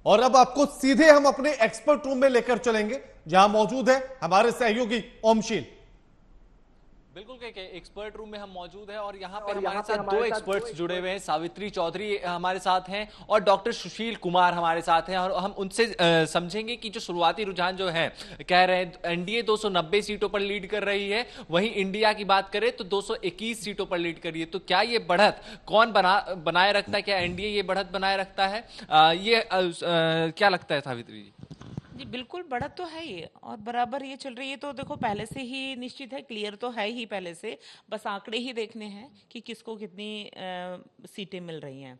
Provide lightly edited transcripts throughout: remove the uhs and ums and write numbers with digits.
और अब आपको सीधे हम अपने एक्सपर्ट रूम में लेकर चलेंगे, जहां मौजूद है हमारे सहयोगी ओमशील। बिल्कुल के एक्सपर्ट रूम में हम मौजूद हैं और यहाँ पे हमारे साथ दो एक्सपर्ट्स जुड़े हुए हैं। सावित्री चौधरी हमारे साथ हैं और डॉक्टर सुशील कुमार हमारे साथ हैं, और हम उनसे समझेंगे कि जो शुरुआती रुझान जो है, कह रहे हैं एनडीए 290 सीटों पर लीड कर रही है, वहीं इंडिया की बात करें तो 221 सीटों पर लीड कर रही है। तो क्या ये बढ़त कौन बनाए रखता है? क्या एनडीए ये बढ़त बनाए रखता है? क्या लगता है सावित्री जी? जी बिल्कुल, बढ़त तो है ही और बराबर ये चल रही है। तो देखो पहले से ही निश्चित है, क्लियर तो है ही पहले से, बस आंकड़े ही देखने हैं कि किसको कितनी सीटें मिल रही हैं।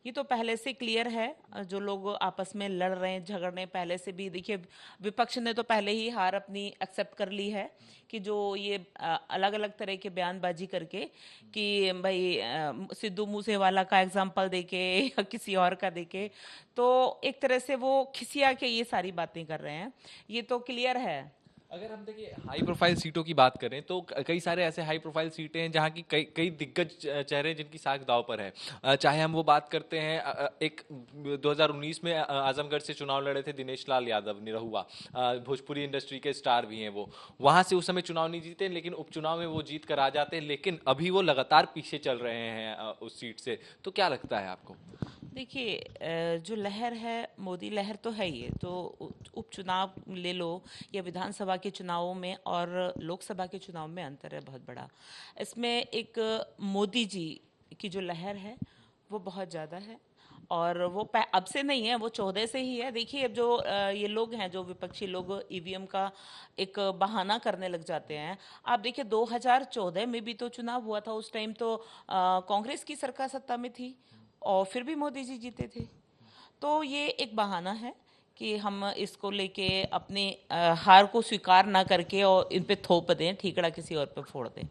ये तो पहले से क्लियर है। जो लोग आपस में लड़ रहे हैं, झगड़ रहे हैं, पहले से भी देखिए विपक्ष ने तो पहले ही हार अपनी एक्सेप्ट कर ली है कि जो ये अलग अलग तरह के बयानबाजी करके कि भाई सिद्धू मूसेवाला का एग्जाम्पल देके या किसी और का देके, तो एक तरह से वो खिसिया के ये सारी बातें कर रहे हैं। ये तो क्लियर है। अगर हम देखिए हाई प्रोफाइल सीटों की बात करें तो कई सारे ऐसे हाई प्रोफाइल सीटें हैं जहां की कई कई दिग्गज चेहरे जिनकी साख दांव पर है। चाहे हम वो बात करते हैं, एक 2019 में आजमगढ़ से चुनाव लड़े थे दिनेश लाल यादव निरहुआ, भोजपुरी इंडस्ट्री के स्टार भी हैं वो। वहां से उस समय चुनाव नहीं जीते, लेकिन उपचुनाव में वो जीत कर आ जाते हैं, लेकिन अभी वो लगातार पीछे चल रहे हैं उस सीट से। तो क्या लगता है आपको? देखिए जो लहर है, मोदी लहर तो है ही है। तो उपचुनाव ले लो या विधानसभा के चुनावों में और लोकसभा के चुनाव में अंतर है बहुत बड़ा। इसमें एक मोदी जी की जो लहर है वो बहुत ज़्यादा है, और वो अब से नहीं है, वो 14 से ही है। देखिए अब जो ये लोग हैं, जो विपक्षी लोग ईवीएम का एक बहाना करने लग जाते हैं। आप देखिए 2014 में भी तो चुनाव हुआ था, उस टाइम तो कांग्रेस की सरकार सत्ता में थी और फिर भी मोदी जी जीते थे। तो ये एक बहाना है कि हम इसको लेके अपने हार को स्वीकार ना करके और इन पे थोप दें, ठीकरा किसी और पे फोड़ दें।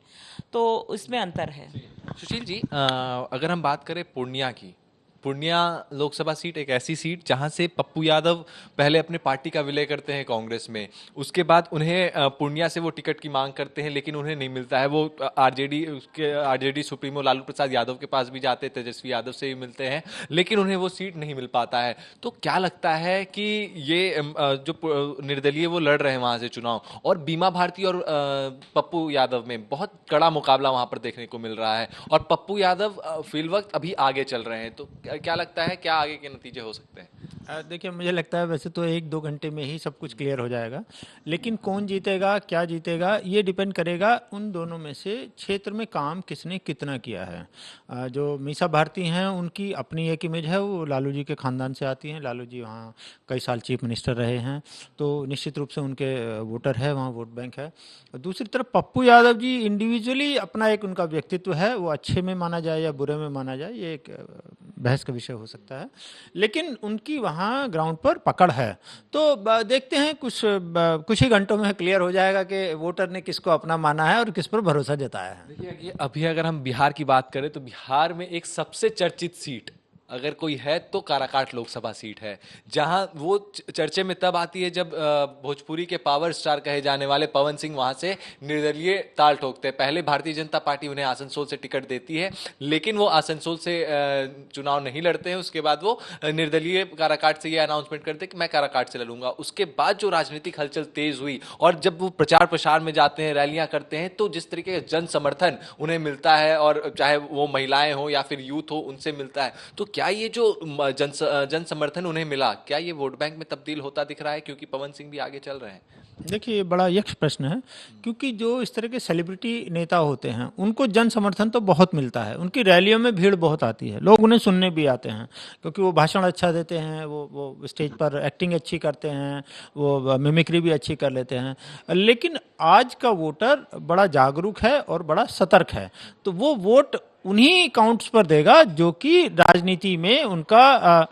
तो इसमें अंतर है। सुशील जी, अगर हम बात करें पूर्णिया की, पूर्णिया लोकसभा सीट एक ऐसी सीट जहां से पप्पू यादव पहले अपने पार्टी का विलय करते हैं कांग्रेस में, उसके बाद उन्हें पूर्णिया से वो टिकट की मांग करते हैं, लेकिन उन्हें नहीं मिलता है। वो आरजेडी सुप्रीमो लालू प्रसाद यादव के पास भी जाते, तेजस्वी यादव से भी मिलते हैं, लेकिन उन्हें वो सीट नहीं मिल पाता है। तो क्या लगता है कि ये जो निर्दलीय वो लड़ रहे हैं वहां से चुनाव, और बीमा भारती और पप्पू यादव में बहुत कड़ा मुकाबला वहां पर देखने को मिल रहा है, और पप्पू यादव फिल वक्त अभी आगे चल रहे हैं। तो क्या लगता है, क्या आगे के नतीजे हो सकते हैं? देखिए मुझे लगता है वैसे तो 1-2 घंटे में ही सब कुछ क्लियर हो जाएगा, लेकिन कौन जीतेगा क्या जीतेगा ये डिपेंड करेगा उन दोनों में से क्षेत्र में काम किसने कितना किया है। जो मीसा भारती हैं उनकी अपनी एक इमेज है, वो लालू जी के ख़ानदान से आती हैं, लालू जी वहाँ कई साल चीफ मिनिस्टर रहे हैं, तो निश्चित रूप से उनके वोटर है, वहाँ वोट बैंक है। दूसरी तरफ पप्पू यादव जी इंडिविजुअली अपना एक उनका व्यक्तित्व है, वो अच्छे में माना जाए या बुरे में माना जाए ये एक बहस का विषय हो सकता है, लेकिन उनकी वहाँ ग्राउंड पर पकड़ है। तो देखते हैं कुछ ही घंटों में क्लियर हो जाएगा कि वोटर ने किसको अपना माना है और किस पर भरोसा जताया है। देखिए अभी अगर हम बिहार की बात करें तो बिहार में एक सबसे चर्चित सीट अगर कोई है तो काराकाट लोकसभा सीट है, जहां वो चर्चे में तब आती है जब भोजपुरी के पावर स्टार कहे जाने वाले पवन सिंह वहां से निर्दलीय ताल ठोकते हैं। पहले भारतीय जनता पार्टी उन्हें आसनसोल से टिकट देती है, लेकिन वो आसनसोल से चुनाव नहीं लड़ते हैं। उसके बाद वो निर्दलीय काराकाट से ये अनाउंसमेंट करते हैं कि मैं काराकाट से लड़ूंगा। उसके बाद जो राजनीतिक हलचल तेज हुई और जब वो प्रचार प्रसार में जाते हैं, रैलियां करते हैं, तो जिस तरीके का जन समर्थन उन्हें मिलता है, और चाहे वो महिलाएं हो या फिर यूथ हो, उनसे मिलता है, तो क्या ये जो जन समर्थन उन्हें मिला, क्या ये वोट बैंक में तब्दील होता दिख रहा है, क्योंकि पवन सिंह भी आगे चल रहे हैं? देखिए ये बड़ा यक्ष प्रश्न है, क्योंकि जो इस तरह के सेलिब्रिटी नेता होते हैं उनको जन समर्थन तो बहुत मिलता है, उनकी रैलियों में भीड़ बहुत आती है, लोग उन्हें सुनने भी आते हैं क्योंकि वो भाषण अच्छा देते हैं, वो स्टेज पर एक्टिंग अच्छी करते हैं, वो मिमिक्री भी अच्छी कर लेते हैं। लेकिन आज का वोटर बड़ा जागरूक है और बड़ा सतर्क है, तो वो वोट उन्हीं अकाउंट्स पर देगा जो कि राजनीति में उनका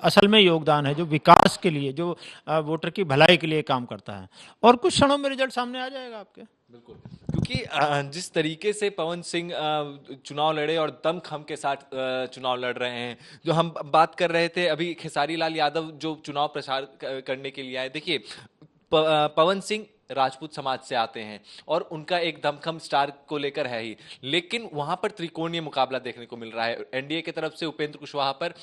असल में योगदान है, जो विकास के लिए, जो वोटर की भलाई के लिए काम करता है, और कुछ क्षणों में रिजल्ट सामने आ जाएगा आपके। बिल्कुल, क्योंकि जिस तरीके से पवन सिंह चुनाव लड़े और दमखम के साथ चुनाव लड़ रहे हैं, जो हम बात कर रहे थे अभी खेसारी लाल यादव जो चुनाव प्रचार करने के लिए आए, देखिए पवन सिंह राजपूत समाज से आते हैं और उनका एक दमखम स्टार को लेकर है ही, लेकिन वहां पर त्रिकोणीय मुकाबला देखने को मिल रहा है। एनडीए की तरफ से उपेंद्र कुशवाहा पर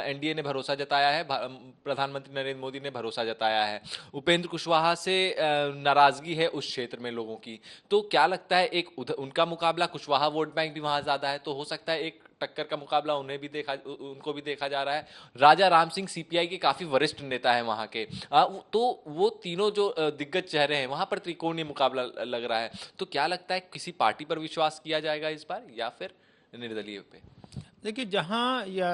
एनडीए ने भरोसा जताया है, प्रधानमंत्री नरेंद्र मोदी ने भरोसा जताया है। उपेंद्र कुशवाहा से नाराजगी है उस क्षेत्र में लोगों की, तो क्या लगता है एक उनका मुकाबला, कुशवाहा वोट बैंक भी वहां ज्यादा है, तो हो सकता है एक टक्कर का मुकाबला उनको भी देखा जा रहा है। राजा राम सिंह सीपीआई के काफी वरिष्ठ नेता है वहां के, तो वो तीनों जो दिग्गज चेहरे हैं वहां पर त्रिकोणीय मुकाबला लग रहा है। तो क्या लगता है किसी पार्टी पर विश्वास किया जाएगा इस बार या फिर निर्दलीय पे? देखिए, जहाँ या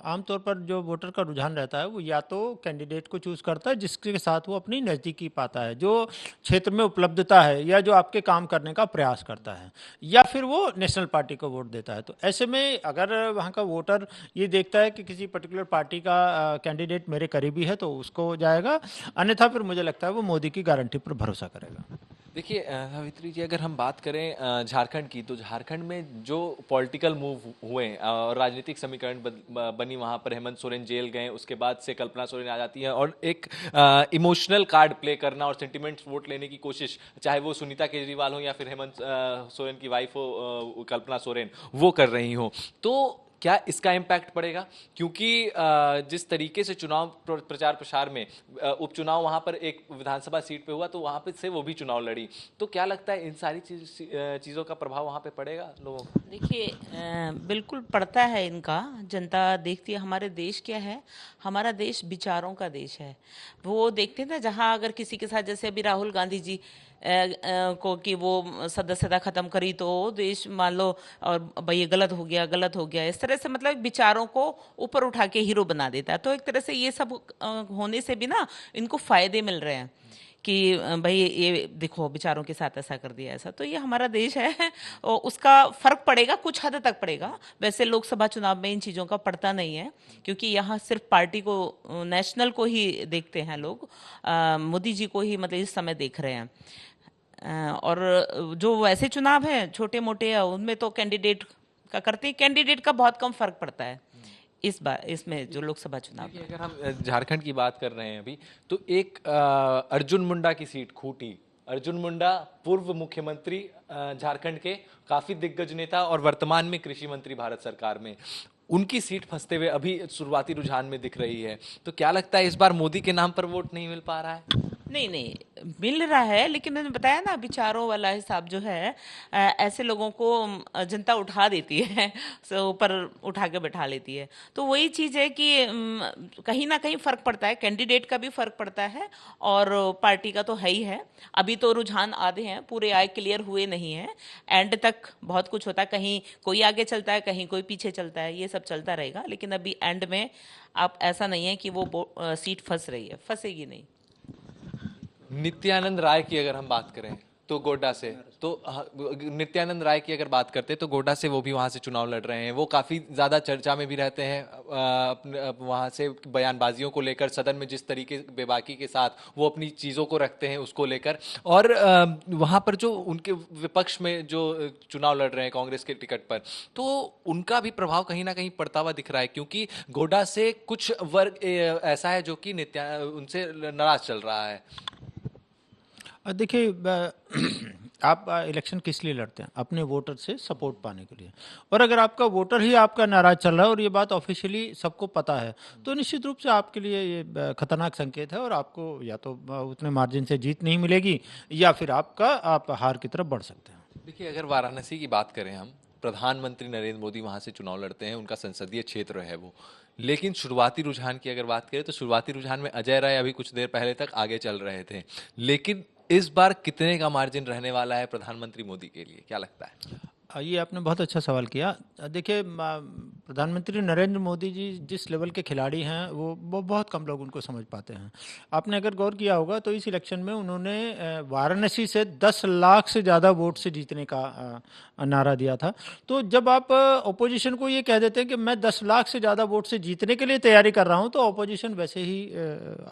आमतौर पर जो वोटर का रुझान रहता है वो या तो कैंडिडेट को चूज करता है जिसके साथ वो अपनी नज़दीकी पाता है, जो क्षेत्र में उपलब्धता है या जो आपके काम करने का प्रयास करता है, या फिर वो नेशनल पार्टी को वोट देता है। तो ऐसे में अगर वहाँ का वोटर ये देखता है कि किसी पर्टिकुलर पार्टी का कैंडिडेट मेरे करीबी है तो उसको जाएगा, अन्यथा फिर मुझे लगता है वो मोदी की गारंटी पर भरोसा करेगा। देखिए सावित्री जी, अगर हम बात करें झारखंड की, तो झारखंड में जो पॉलिटिकल मूव हुए और राजनीतिक समीकरण बनी, वहां पर हेमंत सोरेन जेल गए, उसके बाद से कल्पना सोरेन आ जाती है और एक इमोशनल कार्ड प्ले करना और सेंटिमेंट्स वोट लेने की कोशिश, चाहे वो सुनीता केजरीवाल हो या फिर हेमंत सोरेन की वाइफ हो कल्पना सोरेन, वो कर रही हो, तो क्या इसका इम्पैक्ट पड़ेगा? क्योंकि जिस तरीके से चुनाव प्रचार प्रसार में उपचुनाव वहां पर एक विधानसभा सीट पे हुआ, तो वहां पे से वो भी चुनाव लड़ी, तो क्या लगता है इन सारी चीजों का प्रभाव वहां पे पड़ेगा लोगों को? देखिए, बिल्कुल पड़ता है इनका। जनता देखती है। हमारे देश क्या है, हमारा देश विचारों का देश है। वो देखते हैं ना, जहाँ अगर किसी के साथ, जैसे अभी राहुल गांधी जी को कि वो सदस्यता खत्म करी तो देश मान लो, और भाई ये गलत हो गया, गलत हो गया, इस तरह से मतलब विचारों को ऊपर उठा के हीरो बना देता है। तो एक तरह से ये सब होने से भी ना इनको फायदे मिल रहे हैं कि भाई ये देखो विचारों के साथ ऐसा कर दिया, ऐसा। तो ये हमारा देश है और उसका फर्क पड़ेगा, कुछ हद तक पड़ेगा। वैसे लोकसभा चुनाव में इन चीज़ों का पड़ता नहीं है, क्योंकि यहाँ सिर्फ पार्टी को, नेशनल को ही देखते हैं लोग। मोदी जी को ही मतलब इस समय देख रहे हैं। और जो वैसे चुनाव हैं छोटे मोटे, उनमें तो कैंडिडेट का करते हैं, कैंडिडेट का बहुत कम फर्क पड़ता है इस बार इसमें जो लोकसभा चुनाव है। अगर हम झारखंड की बात कर रहे हैं अभी, तो एक अर्जुन मुंडा की सीट खूटी। अर्जुन मुंडा पूर्व मुख्यमंत्री झारखंड के, काफी दिग्गज नेता और वर्तमान में कृषि मंत्री भारत सरकार में, उनकी सीट फंसते हुए अभी शुरुआती रुझान में दिख रही है। तो क्या लगता है इस बार मोदी के नाम पर वोट नहीं मिल पा रहा है? नहीं नहीं, मिल रहा है, लेकिन मैंने बताया ना विचारों वाला हिसाब जो है, ऐसे लोगों को जनता उठा देती है, ऊपर उठा के बैठा लेती है। तो वही चीज़ है कि कहीं ना कहीं फ़र्क पड़ता है, कैंडिडेट का भी फ़र्क पड़ता है और पार्टी का तो है ही है। अभी तो रुझान आधे हैं, पूरे आए क्लियर हुए नहीं हैं। एंड तक बहुत कुछ होता है, कहीं कोई आगे चलता है, कहीं कोई पीछे चलता है, ये सब चलता रहेगा। लेकिन अभी एंड में आप ऐसा नहीं है कि वो सीट फंस रही है, फंसेगी नहीं। नित्यानंद राय की अगर हम बात करें तो गोड्डा से, तो नित्यानंद राय की अगर बात करते तो गोड्डा से वो भी वहां से चुनाव लड़ रहे हैं। वो काफी ज्यादा चर्चा में भी रहते हैं अपने वहां से बयानबाजियों को लेकर, सदन में जिस तरीके बेबाकी के साथ वो अपनी चीजों को रखते हैं उसको लेकर। और वहां पर जो उनके विपक्ष में जो चुनाव लड़ रहे हैं कांग्रेस के टिकट पर, तो उनका भी प्रभाव कहीं ना कहीं पड़ता हुआ दिख रहा है, क्योंकि गोड्डा से कुछ वर्ग ऐसा है जो कि उनसे नाराज चल रहा है। देखिए, आप इलेक्शन किस लिए लड़ते हैं? अपने वोटर से सपोर्ट पाने के लिए। और अगर आपका वोटर ही आपका नाराज चल रहा है और ये बात ऑफिशियली सबको पता है, तो निश्चित रूप से आपके लिए ये खतरनाक संकेत है और आपको या तो उतने मार्जिन से जीत नहीं मिलेगी या फिर आप हार की तरफ बढ़ सकते हैं। देखिए, अगर वाराणसी की बात करें हम, प्रधानमंत्री नरेंद्र मोदी वहां से चुनाव लड़ते हैं, उनका संसदीय क्षेत्र है वो। लेकिन शुरुआती रुझान की अगर बात करें तो शुरुआती रुझान में अजय राय अभी कुछ देर पहले तक आगे चल रहे थे, लेकिन इस बार कितने का मार्जिन रहने वाला है प्रधानमंत्री मोदी के लिए, क्या लगता है? ये आपने बहुत अच्छा सवाल किया। देखिए, प्रधानमंत्री नरेंद्र मोदी जी जिस लेवल के खिलाड़ी हैं वो बहुत कम लोग उनको समझ पाते हैं। आपने अगर गौर किया होगा तो इस इलेक्शन में उन्होंने वाराणसी से 10 लाख से ज़्यादा वोट से जीतने का नारा दिया था। तो जब आप ओपोजिशन को ये कह देते हैं कि मैं 10 लाख से ज़्यादा वोट से जीतने के लिए तैयारी कर रहा हूँ, तो ओपोजिशन वैसे ही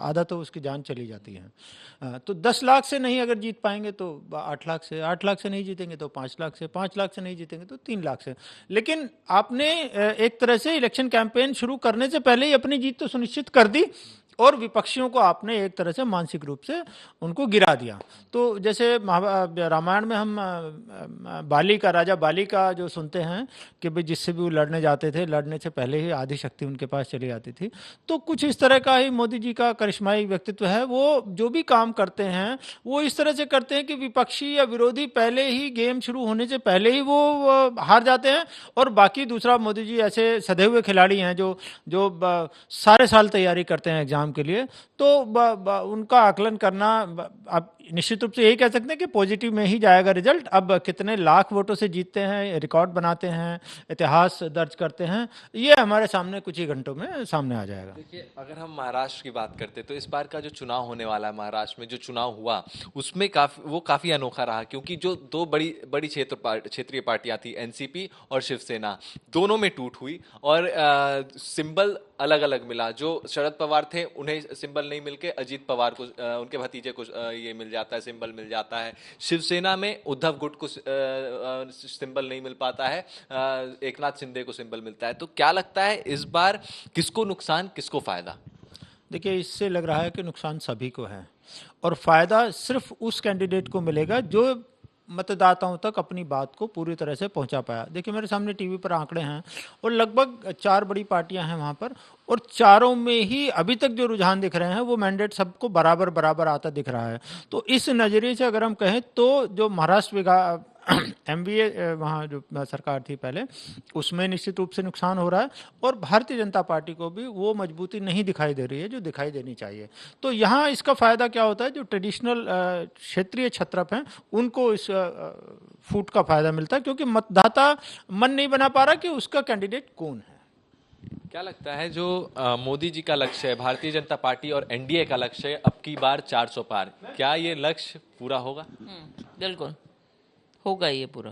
आधा तो उसकी जान चली जाती है। तो 10 लाख से नहीं अगर जीत पाएंगे तो 8 लाख से, 8 लाख से नहीं जीतेंगे तो 5 लाख से, 5 लाख से नहीं जीतेंगे तो 3 लाख से। लेकिन आपने एक तरह से इलेक्शन कैंपेन शुरू करने से पहले ही अपनी जीत तो सुनिश्चित कर दी, और विपक्षियों को आपने एक तरह से मानसिक रूप से उनको गिरा दिया। तो जैसे रामायण में हम बाली का, राजा बाली का जो सुनते हैं कि भाई जिससे भी वो लड़ने जाते थे, लड़ने से पहले ही आदि शक्ति उनके पास चली जाती थी। तो कुछ इस तरह का ही मोदी जी का करिश्माई व्यक्तित्व है। वो जो भी काम करते हैं वो इस तरह से करते हैं कि विपक्षी या विरोधी पहले ही गेम शुरू होने से पहले ही वो हार जाते हैं, और बाकी दूसरा मोदी जी ऐसे सधे हुए खिलाड़ी हैं जो जो सारे साल तैयारी करते हैं एग्जाम के लिए। तो उनका आकलन करना, अब निश्चित रूप से यही कह सकते हैं कि पॉजिटिव में ही जाएगा रिजल्ट। अब कितने लाख वोटों से जीतते हैं, रिकॉर्ड बनाते हैं, इतिहास दर्ज करते हैं, ये हमारे सामने कुछ ही घंटों में सामने आ जाएगा। देखिए, अगर हम महाराष्ट्र की बात करते तो इस बार का जो चुनाव होने वाला है, महाराष्ट्र में जो चुनाव हुआ उसमें काफी अनोखा रहा, क्योंकि जो दो बड़ी क्षेत्रीय पार्टियां थी, एनसीपी और शिवसेना, दोनों में टूट हुई और सिंबल अलग अलग मिला। जो शरद पवार थे उन्हें सिंबल नहीं मिलके अजीत पवार को, उनके भतीजे को ये मिल जाता है, सिंबल मिल जाता है। शिवसेना में उद्धव गुट को सिंबल नहीं मिल पाता है, एकनाथ शिंदे को सिंबल मिलता है। तो क्या लगता है इस बार किसको नुकसान, किसको फायदा? देखिए, इससे लग रहा है कि नुकसान सभी को है और फायदा सिर्फ उस कैंडिडेट को मिलेगा जो मतदाताओं तक अपनी बात को पूरी तरह से पहुंचा पाया। देखिए, मेरे सामने टीवी पर आंकड़े हैं और लगभग 4 बड़ी पार्टियां हैं वहां पर, और चारों में ही अभी तक जो रुझान दिख रहे हैं वो मैंडेट सबको बराबर बराबर आता दिख रहा है। तो इस नज़रिए से अगर हम कहें तो जो महाराष्ट्र एमवीए वहाँ जो सरकार थी पहले, उसमें निश्चित रूप से नुकसान हो रहा है, और भारतीय जनता पार्टी को भी वो मजबूती नहीं दिखाई दे रही है जो दिखाई देनी चाहिए। तो यहाँ इसका फायदा क्या होता है, जो ट्रेडिशनल क्षेत्रीय छत्रप हैं उनको इस फूट का फायदा मिलता है, क्योंकि मतदाता मन नहीं बना पा रहा कि उसका कैंडिडेट कौन है। क्या लगता है जो मोदी जी का लक्ष्य है, भारतीय जनता पार्टी और एनडीए का लक्ष्य है अब की बार 400 पार, क्या ये लक्ष्य पूरा होगा? बिल्कुल होगा, ये पूरा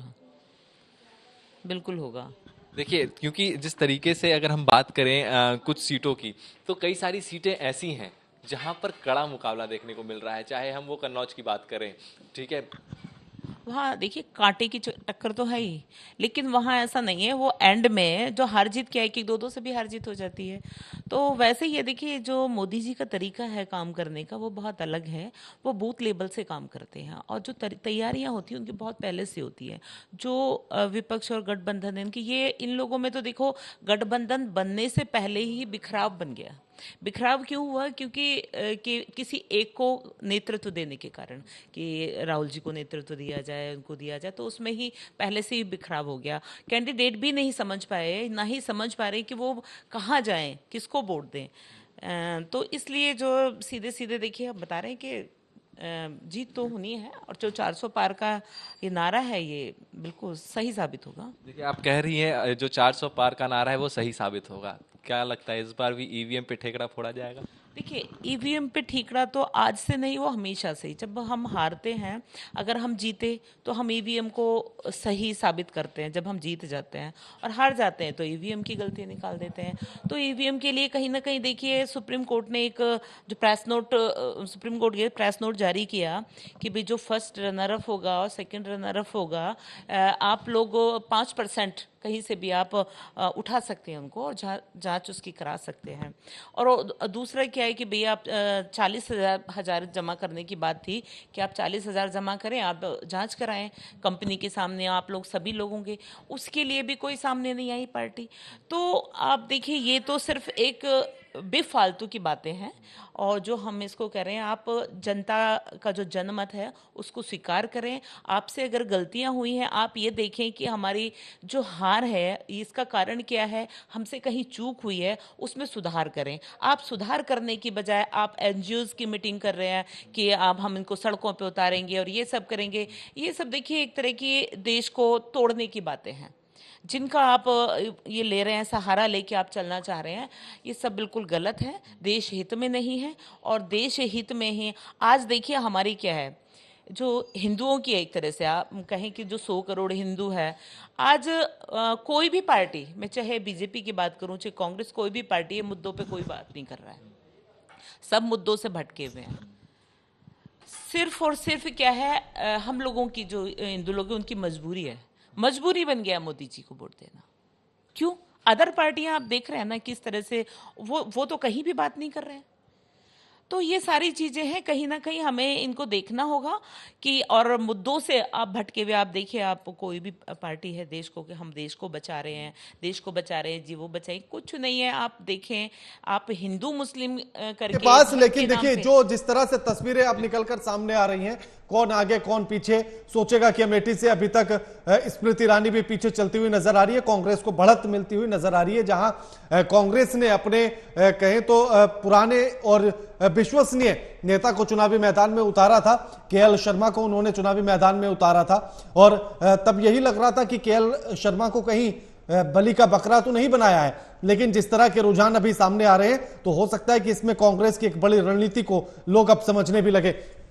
बिल्कुल होगा। देखिए, क्योंकि जिस तरीके से अगर हम बात करें कुछ सीटों की, तो कई सारी सीटें ऐसी हैं जहां पर कड़ा मुकाबला देखने को मिल रहा है। चाहे हम वो कन्नौज की बात करें, ठीक है, वहाँ देखिए कांटे की टक्कर तो है ही, लेकिन वहाँ ऐसा नहीं है। वो एंड में जो हार जीत क्या है कि 2-2 से भी हार जीत हो जाती है। तो वैसे ही देखिए, जो मोदी जी का तरीका है काम करने का वो बहुत अलग है। वो बूथ लेवल से काम करते हैं और जो तैयारियां होती हैं उनकी बहुत पहले से होती है। जो विपक्ष और गठबंधन है इनकी, ये इन लोगों में तो देखो गठबंधन बनने से पहले ही बिखराव बन गया। बिखराव क्यों हुआ? क्योंकि किसी एक को नेतृत्व देने के कारण, कि राहुल जी को नेतृत्व दिया जाए, उनको दिया जाए, तो उसमें ही पहले से ही बिखराव हो गया। कैंडिडेट भी नहीं समझ पाए, ना ही समझ पा रहे कि वो कहाँ जाएं, किसको वोट दें। तो इसलिए जो सीधे सीधे देखिए हम बता रहे हैं कि जीत तो होनी है, और जो 400 पार का ये नारा है ये बिल्कुल सही साबित होगा। देखिए आप कह रही हैं जो 400 पार का नारा है वो सही साबित होगा, क्या लगता है इस बार भी ईवीएम पे ठेकड़ा फोड़ा जाएगा? देखिए, ईवीएम पे ठीकरा तो आज से नहीं, वो हमेशा से ही। जब हम हारते हैं, अगर हम जीते तो हम ईवीएम को सही साबित करते हैं। जब हम जीत जाते हैं और हार जाते हैं तो ईवीएम की गलती निकाल देते हैं। तो ईवीएम के लिए कहीं ना कहीं देखिए सुप्रीम कोर्ट ने एक जो सुप्रीम कोर्ट के प्रेस नोट जारी किया कि भाई जो फर्स्ट रनर अप होगा और सेकेंड रनर अप होगा, आप लोग 5% कहीं से भी आप उठा सकते हैं उनको, और जांच उसकी करा सकते हैं। और दूसरा क्या है कि भैया आप 40,000 जमा करने की बात थी कि आप 40,000 जमा करें, आप जांच कराएं कंपनी के सामने, आप लोग सभी लोगों के। उसके लिए भी कोई सामने नहीं आई पार्टी। तो आप देखिए, ये तो सिर्फ एक बेफालतू की बातें हैं। और जो हम इसको कह रहे हैं, आप जनता का जो जनमत है उसको स्वीकार करें। आपसे अगर गलतियां हुई हैं, आप ये देखें कि हमारी जो हार है इसका कारण क्या है, हमसे कहीं चूक हुई है, उसमें सुधार करें। आप सुधार करने की बजाय आप एनजीओज की मीटिंग कर रहे हैं कि आप हम इनको सड़कों पे उतारेंगे और ये सब करेंगे। ये सब देखिए एक तरह की देश को तोड़ने की बातें हैं, जिनका आप ये ले रहे हैं, सहारा लेके आप चलना चाह रहे हैं। ये सब बिल्कुल गलत है, देश हित में नहीं है। और देश हित में ही आज देखिए हमारी क्या है, जो हिंदुओं की एक तरह से आप कहें कि जो 100 करोड़ हिंदू है, आज कोई भी पार्टी, मैं चाहे बीजेपी की बात करूं चाहे कांग्रेस, कोई भी पार्टी ये मुद्दों पे कोई बात नहीं कर रहा है। सब मुद्दों से भटके हुए हैं। सिर्फ और सिर्फ क्या है, हम लोगों की जो हिंदू लोग हैं उनकी मजबूरी बन गया मोदी जी को वोट देना। क्यों? अदर पार्टियां आप देख रहे हैं ना किस तरह से वो तो कहीं भी बात नहीं कर रहे हैं। तो ये सारी चीजें हैं, कहीं ना कहीं हमें इनको देखना होगा कि, और मुद्दों से आप भटके हुए, आप देखिए, आप कोई भी पार्टी है देश को कि हम देश को बचा रहे हैं, देश को बचा रहे हैं जी, वो बचाए, कुछ नहीं है। आप देखें, आप हिंदू मुस्लिम करके के पास, धर्म लेकिन के नाम देखिए पे- जो जिस तरह से तस्वीरें अब निकलकर सामने आ रही हैं, कौन आगे कौन पीछे, सोचेगा कि अमेठी से अभी तक स्मृति ईरानी भी पीछे चलती हुई नजर आ रही है, कांग्रेस को बढ़त मिलती हुई नजर आ रही है, जहां कांग्रेस ने अपने कहें तो पुराने और विश्वसनीय नेता को चुनावी मैदान में उतारा था। केएल शर्मा को उन्होंने चुनावी मैदान में उतारा था और तब यही लग रहा था कि केएल शर्मा को कहीं बलि का बकरा तो नहीं बनाया है, लेकिन जिस तरह के रुझान अभी सामने आ रहे हैं तो हो सकता है कि इसमें कांग्रेस की एक बड़ी रणनीति को लोग अब समझने भी लगे।